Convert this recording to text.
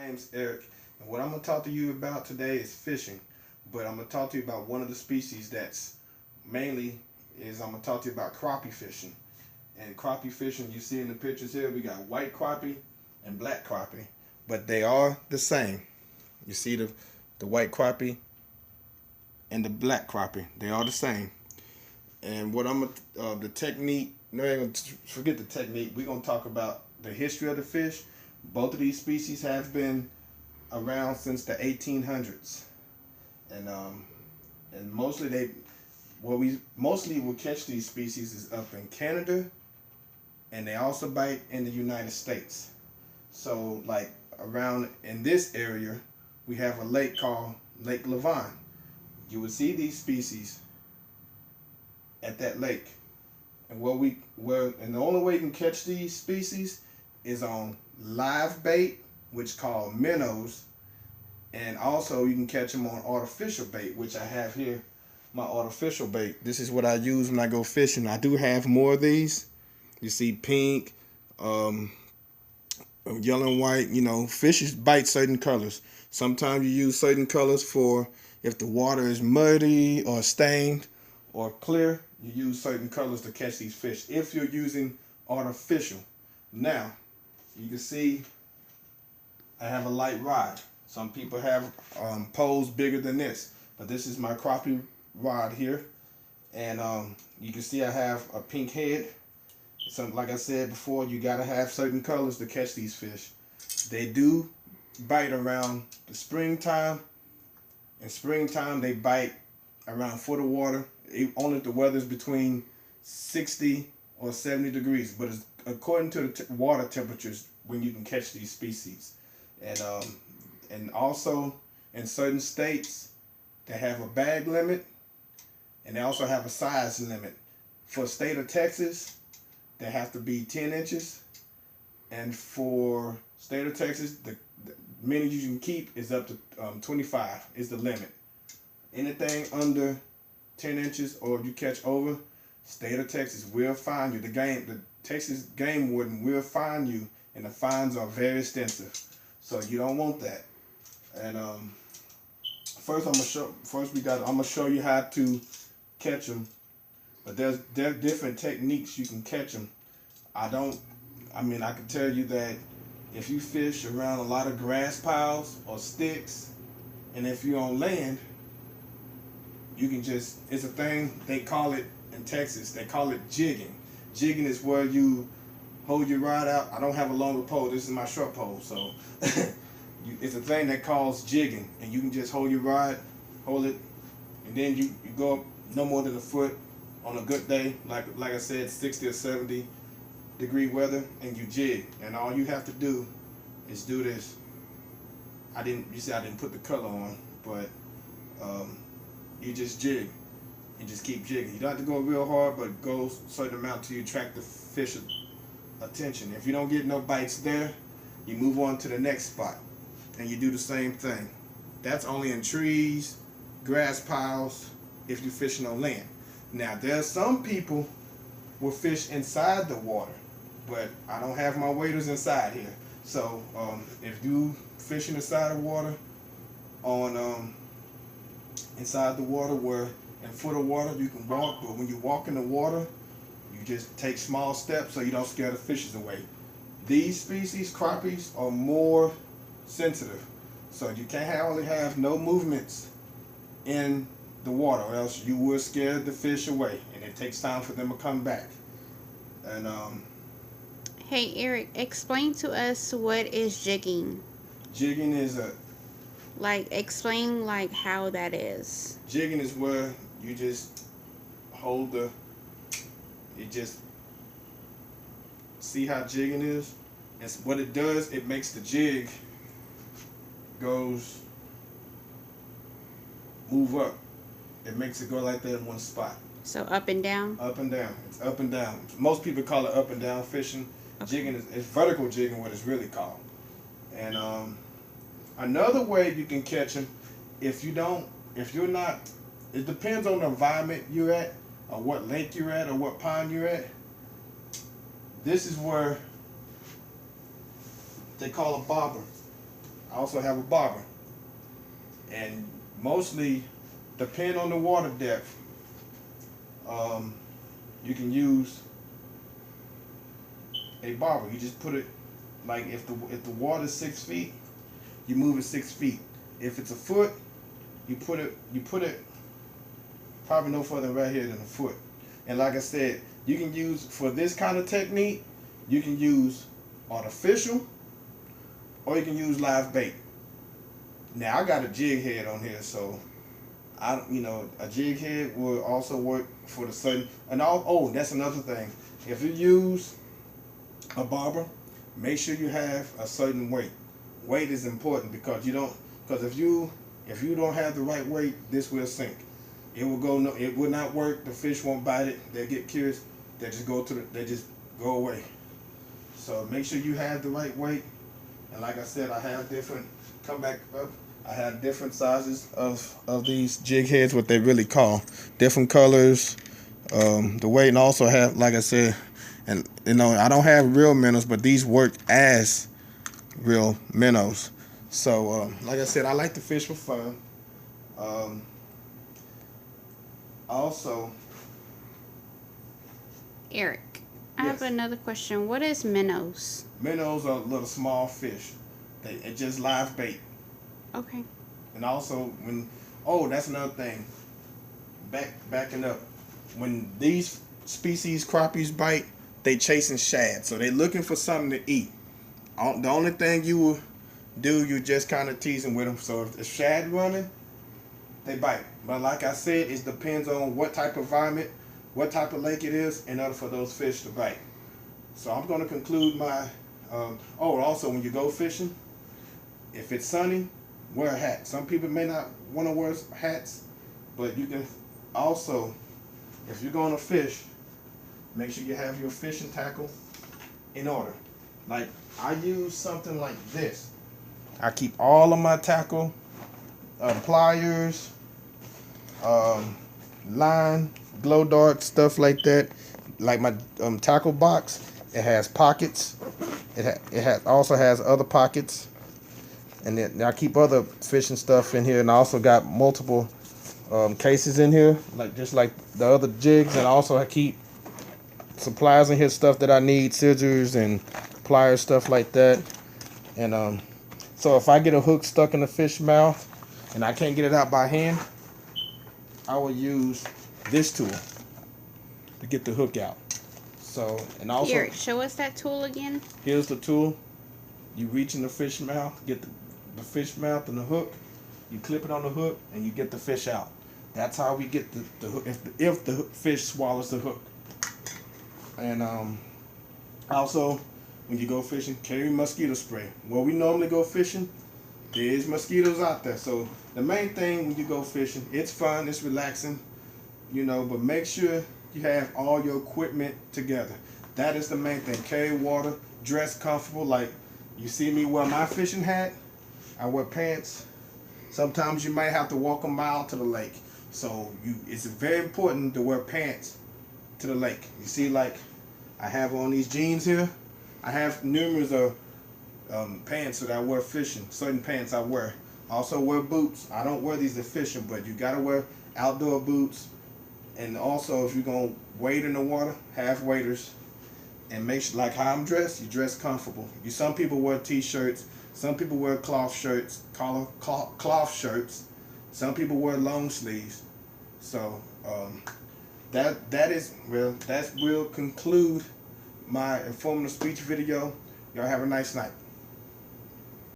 name's Eric, and what I'm going to talk to you about today is fishing. But I'm going to talk to you about one of the species that's mainly I'm going to talk to you about crappie fishing. And crappie fishing, you see in the pictures here, we got white crappie and black crappie, but they are the same. You see the white crappie and the black crappie, they are the same. And what the technique, no, I ain't gonna forget the technique. We're gonna talk about the history of the fish. Both of these species have been around since the 1800s, and mostly we mostly will catch these species is up in Canada, and they also bite in the United States. So like around in this area, we have a lake called Lake Lavon. You would see these species at that lake. And and the only way you can catch these species is on live bait, which called minnows, and also you can catch them on artificial bait, which I have here, my artificial bait. This is what I use when I go fishing. I do have more of these. You see pink, yellow and white. You know, fishes bite certain colors. Sometimes you use certain colors for if the water is muddy or stained or clear. You use certain colors to catch these fish if you're using artificial. Now, you can see I have a light rod. Some people have poles bigger than this, but this is my crappie rod here. And you can see I have a pink head. Like I said before, you gotta have certain colors to catch these fish. They do bite around the springtime. In springtime, they bite around foot of water. Only if the weather's between 60 or 70 degrees, but it's according to the water temperatures when you can catch these species. And also in certain states, they have a bag limit, and they also have a size limit. For the state of Texas, they have to be 10 inches, and for state of Texas, the minute you can keep is up to 25 is the limit. Anything under 10 inches or if you catch over, state of Texas will fine you. The Texas game warden will fine you, and the fines are very extensive. So you don't want that. And first I'm gonna show you how to catch them. But there are different techniques you can catch them. I can tell you that if you fish around a lot of grass piles or sticks, and if you're on land, you can it's a thing, they call it in Texas, they call it jigging. Jigging is where you hold your rod out. I don't have a longer pole, this is my short pole, so it's a thing that calls jigging, and you can just hold your rod, hold it, and then you go up no more than a foot on a good day, like I said, 60 or 70 degree weather, and you jig, and all you have to do is do this. You see I didn't put the color on, but you just jig and just keep jigging. You don't have to go real hard, but go a certain amount till you attract the fish's attention. If you don't get no bites there, you move on to the next spot and you do the same thing. That's only in trees, grass piles, if you're fishing on land. Now there's some people will fish inside the water, but I don't have my waders inside here. So if you fishing inside the water on inside the water where in foot of water you can walk, but when you walk in the water, you just take small steps so you don't scare the fishes away. These species, crappies, are more sensitive, so you can't hardly have no movements in the water, or else you will scare the fish away, and it takes time for them to come back. And Hey Eric, explain to us what is jigging. jigging is Explain how that is. jigging is where you just hold see how jigging is? And what it does, it makes the jig move up. It makes it go like that in one spot. So up and down? Up and down. It's up and down. Most people call it up and down fishing. Okay. Jigging it's vertical jigging, what it's really called. And another way you can catch them, if you're not, it depends on the environment you're at, or what lake you're at, or what pond you're at. This is where they call a bobber. I also have a bobber. And mostly, depend on the water depth, you can use a bobber. You just put it, like if the water is 6 feet, you move it 6 feet. If it's a foot, you put it probably no further right here than a foot. And like I said, you can use, for this kind of technique, you can use artificial or you can use live bait. Now I got a jig head on here, so a jig head will also work for the certain, and oh, that's another thing. If you use a bobber, make sure you have a certain weight. Weight is important because if you don't have the right weight, this will sink. It will go, no, it will not work. The fish won't bite it. They get curious. They just go away. So make sure you have the right weight. And like I said, I have different, come back up. I have different sizes of these jig heads, what they really call. Different colors, the weight, and also have, like I said, and I don't have real minnows, but these work as real minnows. So like I said, I like to fish for fun. Also, Eric, I have another question. What is minnows? Minnows are little small fish. It's just live bait. Okay. And also that's another thing. Backing up. When these species crappies bite, they chasing shad. So they're looking for something to eat. The only thing you will do, you just kind of teasing with them. So if the shad running, they bite. But like I said, it depends on what type of environment, what type of lake it is, in order for those fish to bite. So I'm going to conclude my, also when you go fishing, if it's sunny, wear a hat. Some people may not want to wear hats, but you can also, if you're going to fish, make sure you have your fishing tackle in order. Like I use something like this. I keep all of my tackle, pliers, line, glow dart, stuff like that. Like my tackle box, it has pockets. It also has other pockets. And then I keep other fishing stuff in here, and I also got multiple cases in here, just like the other jigs. And also I keep supplies in here, stuff that I need, scissors and pliers, stuff like that. And so if I get a hook stuck in the fish mouth and I can't get it out by hand, I will use this tool to get the hook out. So, and also, Eric, show us that tool again. Here's the tool. You reach in the fish mouth, get the fish mouth and the hook. You clip it on the hook, and you get the fish out. That's how we get the hook. If the fish swallows the hook. And also, when you go fishing, carry mosquito spray. Where we normally go fishing, there's mosquitoes out there. So the main thing when you go fishing, it's fun, it's relaxing, but make sure you have all your equipment together. That is the main thing. Carry water, dress comfortable. Like you see me wear my fishing hat, I wear pants. Sometimes you might have to walk a mile to the lake. So it's very important to wear pants to the lake. You see, like I have on these jeans here. I have numerous of pants that I wear fishing. Certain pants I wear. I also wear boots. I don't wear these to fishing, but you gotta wear outdoor boots. And also, if you're gonna wade in the water, have waders. And make sure, like how I'm dressed, you dress comfortable. Some people wear t-shirts. Some people wear cloth shirts, cloth shirts. Some people wear long sleeves. So that will conclude my informative speech video. Y'all have a nice night.